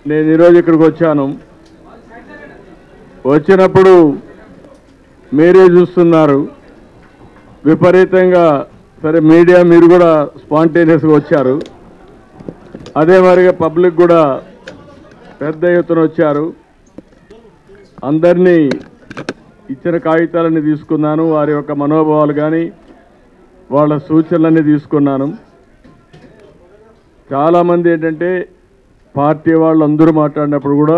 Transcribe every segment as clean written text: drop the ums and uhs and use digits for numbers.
నేను ఈరోజు ఇక్కడికి వచ్చాను. వచ్చినప్పుడు మీరే చూస్తున్నారు విపరీతంగా. సరే మీడియా మీరు కూడా స్పాంటేనియస్గా వచ్చారు. అదే మరిగా పబ్లిక్ కూడా పెద్ద ఎత్తున వచ్చారు. అందరినీ ఇచ్చిన కాగితాలన్నీ తీసుకున్నాను. వారి యొక్క మనోభావాలు కానీ వాళ్ళ సూచనలన్నీ తీసుకున్నాను. చాలామంది ఏంటంటే పార్టీ వాళ్ళు అందరూ మాట్లాడినప్పుడు కూడా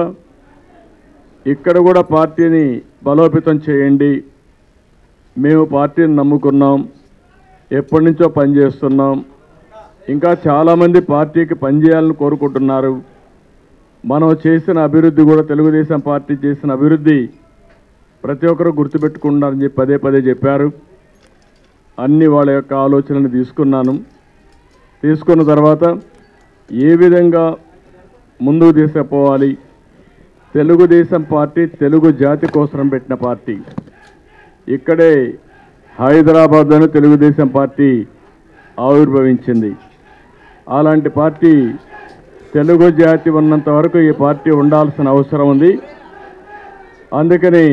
ఇక్కడ కూడా పార్టీని బలోపేతం చేయండి, మేము పార్టీని నమ్ముకున్నాం, ఎప్పటి నుంచో పనిచేస్తున్నాం, ఇంకా చాలామంది పార్టీకి పనిచేయాలని కోరుకుంటున్నారు, మనం చేసిన అభివృద్ధి కూడా తెలుగుదేశం పార్టీ చేసిన అభివృద్ధి ప్రతి ఒక్కరూ గుర్తుపెట్టుకుంటున్నారని చెప్పి పదే పదే చెప్పారు. అన్ని వాళ్ళ యొక్క ఆలోచనలు తీసుకున్నాను. తీసుకున్న తర్వాత ఏ విధంగా ముందుకు తీసుకుపోవాలి, తెలుగుదేశం పార్టీ తెలుగు జాతి కోసం పెట్టిన పార్టీ. ఇక్కడే హైదరాబాద్లోనే తెలుగుదేశం పార్టీ ఆవిర్భవించింది. అలాంటి పార్టీ తెలుగు జాతి ఉన్నంత వరకు ఈ పార్టీ ఉండాల్సిన అవసరం ఉంది. అందుకని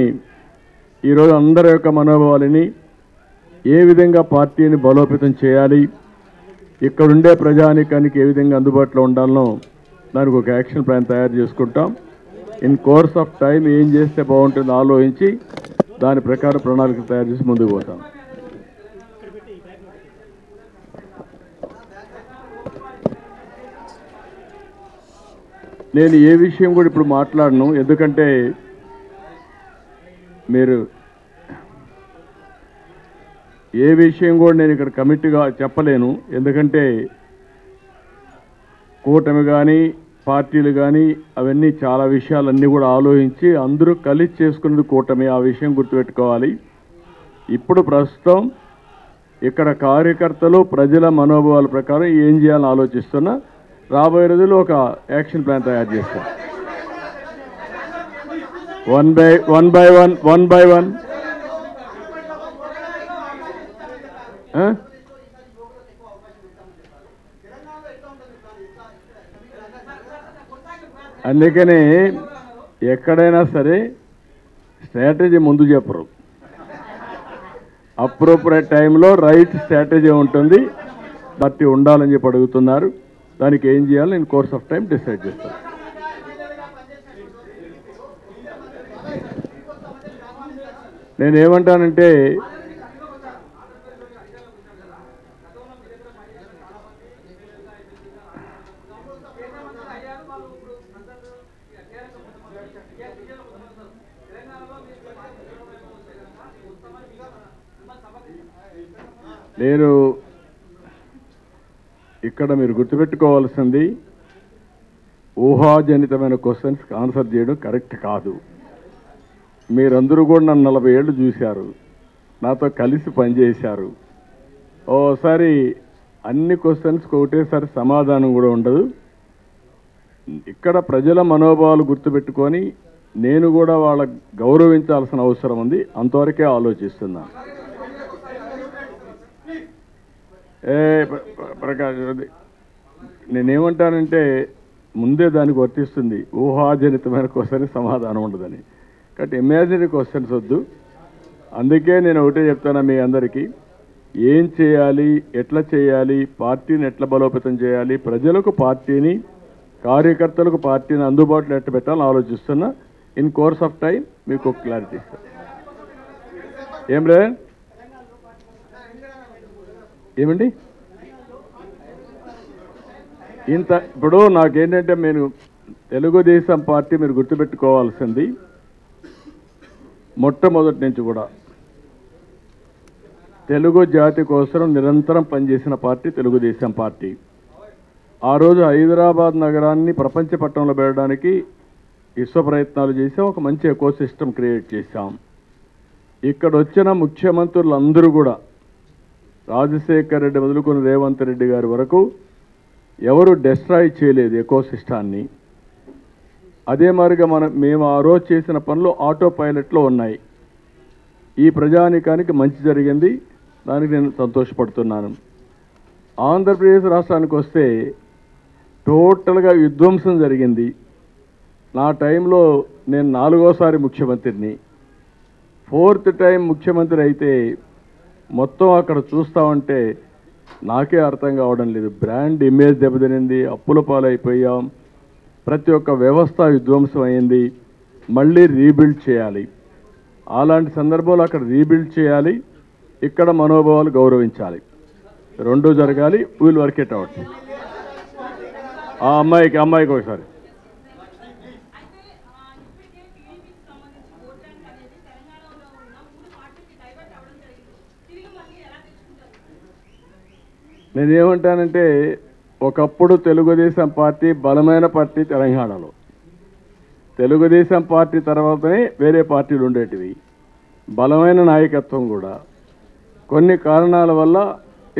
ఈరోజు అందరి యొక్క మనోభావాలని ఏ విధంగా పార్టీని బలోపేతం చేయాలి, ఇక్కడుండే ప్రజానీకానికి ఏ విధంగా అందుబాటులో ఉండాలనో దానికి ఒక యాక్షన్ ప్లాన్ తయారు చేసుకుంటాం. ఇన్ కోర్స్ ఆఫ్ టైం ఏం చేస్తే బాగుంటుందో ఆలోచించి దాని ప్రకారం ప్రణాళిక తయారు చేసి ముందుకు పోతాం. నేను ఏ విషయం కూడా ఇప్పుడు మాట్లాడను, ఎందుకంటే మీరు ఏ విషయం కూడా నేను ఇక్కడ కమిట్గా చెప్పలేను. ఎందుకంటే కూటమి కానీ పార్టీలు కానీ అవన్నీ చాలా విషయాలన్నీ కూడా ఆలోచించి అందరూ కలిసి చేసుకునేది కూటమి. ఆ విషయం గుర్తుపెట్టుకోవాలి. ఇప్పుడు ప్రస్తుతం ఇక్కడ కార్యకర్తలు ప్రజల మనోభావాల ప్రకారం ఏం చేయాలని ఆలోచిస్తున్నా. రాబోయే రోజుల్లో ఒక యాక్షన్ ప్లాన్ తయారు చేస్తాం. వన్ బై వన్ అందుకని ఎక్కడైనా సరే స్ట్రాటజీ ముందు చెప్పరు. అప్రోప్రియట్ టైంలో రైట్ స్ట్రాటజీ ఉంటుంది. పార్టీ ఉండాలని చెప్పి అడుగుతున్నారు. దానికి ఏం చేయాలో నేను కోర్స్ ఆఫ్ టైం డిసైడ్ చేస్తాను. నేనేమంటానంటే నేను ఇక్కడ మీరు గుర్తుపెట్టుకోవాల్సింది ఊహాజనితమైన క్వశ్చన్స్కి ఆన్సర్ చేయడం కరెక్ట్ కాదు. మీరందరూ కూడా నన్ను 40 ఏళ్ళు చూశారు, నాతో కలిసి పనిచేశారు. ఓసారి అన్ని క్వశ్చన్స్కి ఒకటేసారి సమాధానం కూడా ఉండదు. ఇక్కడ ప్రజల మనోభావాలు గుర్తుపెట్టుకొని నేను కూడా వాళ్ళకి గౌరవించాల్సిన అవసరం ఉంది. అంతవరకే ఆలోచిస్తున్నాను. ప్రకాష్, నేనేమంటానంటే ముందే దానికి వర్తిస్తుంది. ఊహాజనితమైన క్వశ్చన్ సమాధానం ఉండదని. కాబట్టి ఇమాజినరీ క్వశ్చన్స్ వద్దు. అందుకే నేను ఒకటే చెప్తాను మీ అందరికీ, ఏం చేయాలి, ఎట్లా చేయాలి, పార్టీని ఎట్లా బలోపేతం చేయాలి, ప్రజలకు పార్టీని, కార్యకర్తలకు పార్టీని అందుబాటులో ఎట్లా పెట్టాలని ఆలోచిస్తున్నా. ఇన్ కోర్స్ ఆఫ్ టైం మీకు ఒక క్లారిటీ ఇస్తాను. ఏం రే ఏమండి ఇంత ఇప్పుడు నాకేంటంటే నేను తెలుగుదేశం పార్టీ మీరు గుర్తుపెట్టుకోవాల్సింది మొట్టమొదటి నుంచి కూడా తెలుగు జాతి కోసం నిరంతరం పనిచేసిన పార్టీ తెలుగుదేశం పార్టీ. ఆ రోజు హైదరాబాద్ నగరాన్ని ప్రపంచ పట్టణంలో పెట్టడానికి విశ్వ ప్రయత్నాలు చేసాం. ఒక మంచి ఎకో సిస్టమ్ క్రియేట్ చేశాం. ఇక్కడ వచ్చిన ముఖ్యమంత్రులందరూ కూడా రాజశేఖర్ రెడ్డి మొదలుకొని రేవంత్ రెడ్డి గారి వరకు ఎవరు డిస్ట్రాయ్ చేయలేదు ఎకో సిస్టాన్ని. అదే మాదిరిగా మేము ఆ రోజు చేసిన పనులు ఆటో పైలట్లో ఉన్నాయి. ఈ ప్రజానీకానికి మంచి జరిగింది. దానికి నేను సంతోషపడుతున్నాను. ఆంధ్రప్రదేశ్ రాష్ట్రానికి వస్తే టోటల్గా విధ్వంసం జరిగింది. నా టైంలో నేను 4వసారి ముఖ్యమంత్రిని, 4th టైం ముఖ్యమంత్రి అయితే మొత్తం అక్కడ చూస్తామంటే నాకే అర్థం కావడం లేదు. బ్రాండ్ ఇమేజ్ దెబ్బతినింది, అప్పుల పాలైపోయాం, ప్రతి ఒక్క వ్యవస్థ విధ్వంసం అయింది. మళ్ళీ రీబిల్డ్ చేయాలి. అలాంటి సందర్భంలో అక్కడ రీబిల్డ్ చేయాలి, ఇక్కడ మనోభావాలు గౌరవించాలి, రెండూ జరగాలి. Will work it out. ఆ అమ్మాయికి ఒకసారి నేనేమంటానంటే, ఒకప్పుడు తెలుగుదేశం పార్టీ బలమైన పార్టీ తెలంగాణలో, తెలుగుదేశం పార్టీ తర్వాతనే వేరే పార్టీలు ఉండేటివి, బలమైన నాయకత్వం కూడా. కొన్ని కారణాల వల్ల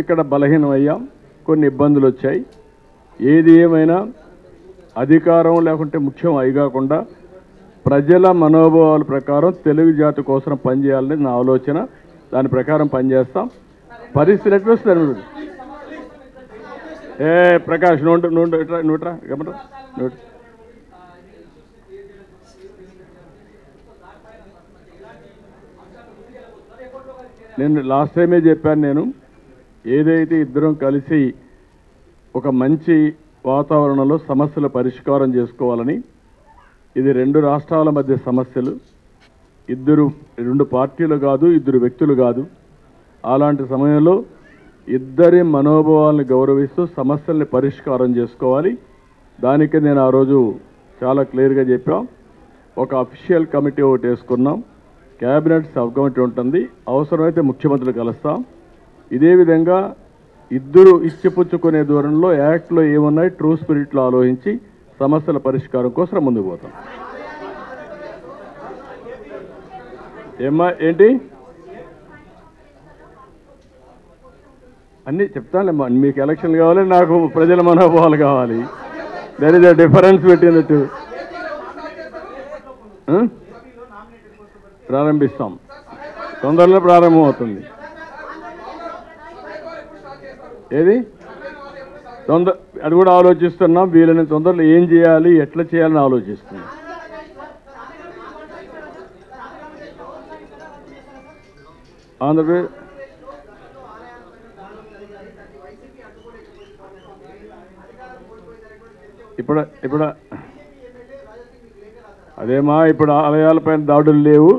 ఇక్కడ బలహీనమయ్యాం, కొన్ని ఇబ్బందులు వచ్చాయి. ఏది ఏమైనా అధికారం లేకుంటే ముఖ్యం అయి కాకుండా ప్రజల మనోభావాల ప్రకారం తెలుగు జాతి కోసం పనిచేయాలని నా ఆలోచన. దాని ప్రకారం పనిచేస్తాం. పరిస్థితులు ఎట్లా వస్తుంది? ప్రకాష్ నూట్రా గమరా. నేను లాస్ట్ టైమే చెప్పాను, నేను ఏదైతే ఇద్దరం కలిసి ఒక మంచి వాతావరణంలో సమస్యల పరిష్కారం చేసుకోవాలని. ఇది 2 రాష్ట్రాల మధ్య సమస్యలు, 2 పార్టీలు కాదు, 2 వ్యక్తులు కాదు. అలాంటి సమయంలో ఇద్దరి మనోభావాలను గౌరవిస్తూ సమస్యల్ని పరిష్కారం చేసుకోవాలి. దానికి నేను ఆ రోజు చాలా క్లియర్గా చెప్పాం. ఒక అఫీషియల్ కమిటీ ఒకటి వేసుకున్నాం, క్యాబినెట్ సబ్ కమిటీ ఉంటుంది, అవసరమైతే ముఖ్యమంత్రులు కలుస్తాం. ఇదే విధంగా ఇద్దరు ఇచ్చిపుచ్చుకునే దూరంలో యాక్ట్లో ఏమున్నాయి ట్రూ స్పిరిట్లో ఆలోచించి సమస్యల పరిష్కారం కోసం ముందుకు పోతాం. ఏంటి అన్నీ చెప్తానులేమ్మా. మీకు ఎలక్షన్లు కావాలి, నాకు ప్రజల మనోభావాలు కావాలి. There is a difference between the two. ప్రారంభిస్తాం, తొందరలో ప్రారంభం అవుతుంది. ఏది అది కూడా ఆలోచిస్తున్నాం. వీళ్ళని తొందరలో ఏం చేయాలి, ఎట్లా చేయాలని ఆలోచిస్తున్నాం. ఆంధ్రప్రదేశ్ ఇప్పుడు అదేమా, ఇప్పుడు ఆలయాలపైన దాడులు లేవు.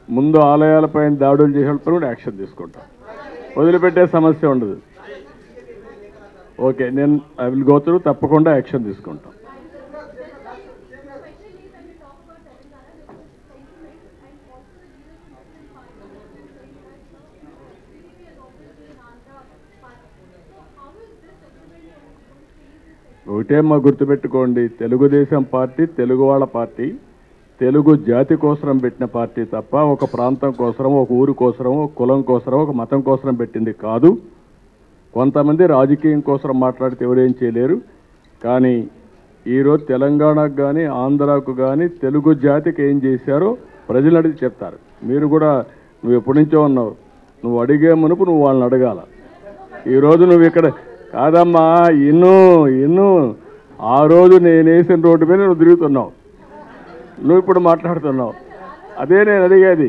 ముందు ఆలయాలపైన దాడులు చేసినప్పుడు కూడా యాక్షన్ తీసుకుంటాం. వదిలిపెట్టే సమస్య ఉండదు. ఓకే, నేను ఐ విల్ గో త్రూ, తప్పకుండా యాక్షన్ తీసుకుంటాం. ఒకటే మా గుర్తుపెట్టుకోండి, తెలుగుదేశం పార్టీ తెలుగు వాళ్ళ పార్టీ, తెలుగు జాతి కోసం పెట్టిన పార్టీ తప్ప ఒక ప్రాంతం కోసం, ఒక ఊరు కోసం, ఒక కులం కోసం, ఒక మతం కోసం పెట్టింది కాదు. కొంతమంది రాజకీయం కోసం మాట్లాడితే ఎవరేం చేయలేరు. కానీ ఈరోజు తెలంగాణకు కానీ ఆంధ్రాకు కానీ తెలుగు జాతికి ఏం చేశారో ప్రజలు అడిగి చెప్తారు. మీరు కూడా నువ్వు ఎప్పటి నుంచో ఉన్నావు, నువ్వు అడిగే మునుపు నువ్వు వాళ్ళని అడగాల. ఈరోజు నువ్వు ఇక్కడ కాదమ్మా, ఇన్ను ఆ రోజు నేను వేసిన రోడ్డు మీద నువ్వు తిరుగుతున్నావు, నువ్వు ఇప్పుడు మాట్లాడుతున్నావు. అదే నేను అడిగేది.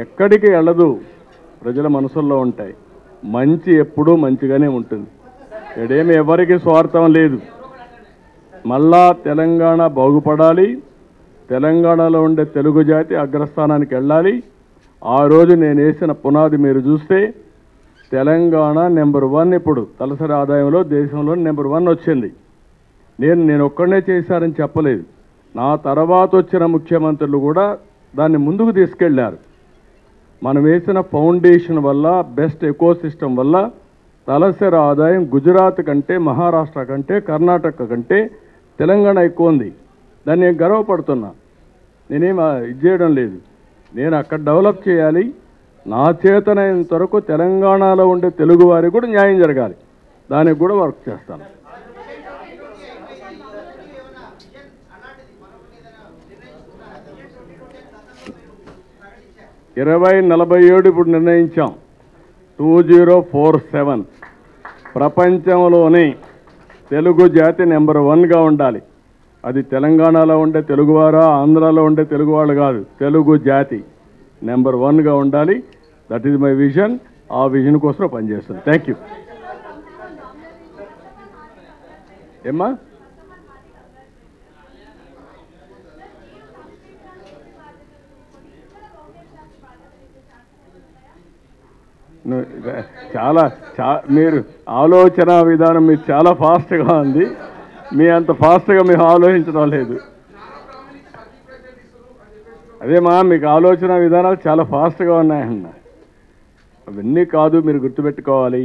ఎక్కడికి వెళ్ళదు, ప్రజల మనసుల్లో ఉంటాయి. మంచి ఎప్పుడూ మంచిగానే ఉంటుంది. ఇక్కడేమి ఎవరికి స్వార్థం లేదు. మళ్ళా తెలంగాణ బాగుపడాలి, తెలంగాణలో ఉండే తెలుగు జాతి అగ్రస్థానానికి వెళ్ళాలి. ఆ రోజు నేను వేసిన పునాది మీరు చూస్తే తెలంగాణ నెంబర్ 1 ఇప్పుడు తలసరి ఆదాయంలో దేశంలో నెంబర్ 1 వచ్చింది. నేను ఒక్కడనే చేశారని చెప్పలేదు. నా తర్వాత వచ్చిన ముఖ్యమంత్రులు కూడా దాన్ని ముందుకు తీసుకెళ్లారు. మనం వేసిన ఫౌండేషన్ వల్ల, బెస్ట్ ఎకో సిస్టమ్ వల్ల తలసరి ఆదాయం గుజరాత్ కంటే, మహారాష్ట్ర కంటే, కర్ణాటక కంటే తెలంగాణ ఎక్కువ ఉంది. దాన్ని నేను గర్వపడుతున్నా. నేనేం ఇది చేయడం లేదు. నేను అక్కడ డెవలప్ చేయాలి. నా చేతనైనంత వరకు తెలంగాణలో ఉండే తెలుగు వారికి కూడా న్యాయం జరగాలి. దానికి కూడా వర్క్ చేస్తాను. – 2047 ఇప్పుడు నిర్ణయించాం. 2047 ప్రపంచంలోనే తెలుగు జాతి నెంబర్ 1గా ఉండాలి. అది తెలంగాణలో ఉండే తెలుగువారా, ఆంధ్రాలో ఉండే తెలుగు వాళ్ళు కాదు, తెలుగు జాతి నెంబర్ 1గా ఉండాలి. That is my vision. ఆ విజన్ కోసం పనిచేస్తాను. Thank you. ఏమ్మా? చాలా మీరు ఆలోచన విధానం మీరు చాలా ఫాస్ట్గా ఉంది. మీ అంత ఫాస్ట్గా మేము ఆలోచించడం లేదు. అదేమా మీకు ఆలోచన విధానాలు చాలా ఫాస్ట్గా ఉన్నాయన్న. అవన్నీ కాదు, మీరు గుర్తుపెట్టుకోవాలి.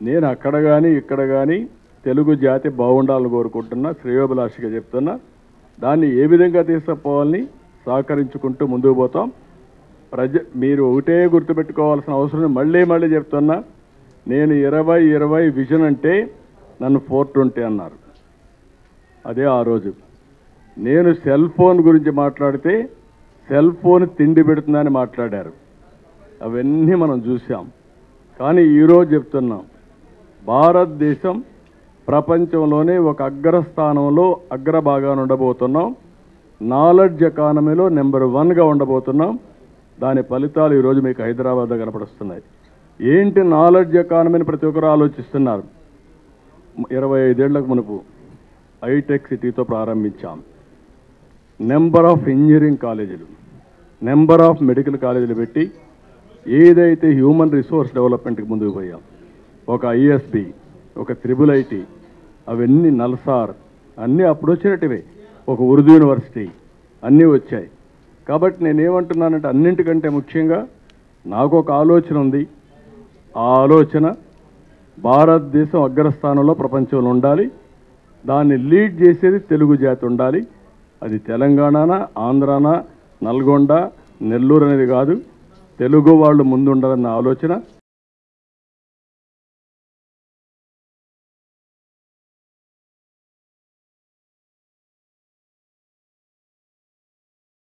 నేను అక్కడ కానీ ఇక్కడ కానీ తెలుగు జాతి బాగుండాలని కోరుకుంటున్నా, శ్రేయోభిలాషిగా చెప్తున్నా. దాన్ని ఏ విధంగా తీసుకుపోవాలని సహకరించుకుంటూ ముందుకు పోతాం. మీరు ఒకటే గుర్తుపెట్టుకోవాల్సిన అవసరం మళ్ళీ చెప్తున్నా. నేను 2020 విజన్ అంటే నన్ను 420 అన్నారు. అదే ఆ రోజు నేను సెల్ ఫోన్ గురించి మాట్లాడితే సెల్ ఫోన్ తిండి పెడుతుందని మాట్లాడారు. అవన్నీ మనం చూసాం. కానీ ఈరోజు చెప్తున్నాం, భారతదేశం ప్రపంచంలోనే ఒక అగ్రస్థానంలో అగ్రభాగాన ఉండబోతున్నాం. నాలెడ్జ్ ఎకానమీలో నెంబర్ 1గా ఉండబోతున్నాం. దాని ఫలితాలు ఈరోజు మీకు హైదరాబాద్లో కనపడుస్తున్నాయి. ఏంటి నాలెడ్జ్ ఎకానమీని ప్రతి ఒక్కరు ఆలోచిస్తున్నారు. 25 ఏళ్లకు మునుపు హైటెక్ సిటీతో ప్రారంభించాం. నెంబర్ ఆఫ్ ఇంజనీరింగ్ కాలేజీలు, నెంబర్ ఆఫ్ మెడికల్ కాలేజీలు పెట్టి ఏదైతే హ్యూమన్ రిసోర్స్ డెవలప్మెంట్కి ముందుకు పోయాం. ఒక ఐఎస్బి, ఒక IIIT, అవన్నీ నల్సార్ అన్నీ అప్పుడు వచ్చినట్టువే. ఒక ఉర్దూ యూనివర్సిటీ అన్నీ వచ్చాయి. కాబట్టి నేనేమంటున్నానంటే అన్నింటికంటే ముఖ్యంగా నాకు ఒక ఆలోచన ఉంది. ఆ ఆలోచన భారతదేశం అగ్రస్థానంలో ప్రపంచంలో ఉండాలి. దాన్ని లీడ్ చేసేది తెలుగు జాతి ఉండాలి. అది తెలంగాణనా, ఆంధ్రానా, నల్గొండ, నెల్లూరు అనేది కాదు, తెలుగు వాళ్ళు ముందు ఉండాలన్న ఆలోచన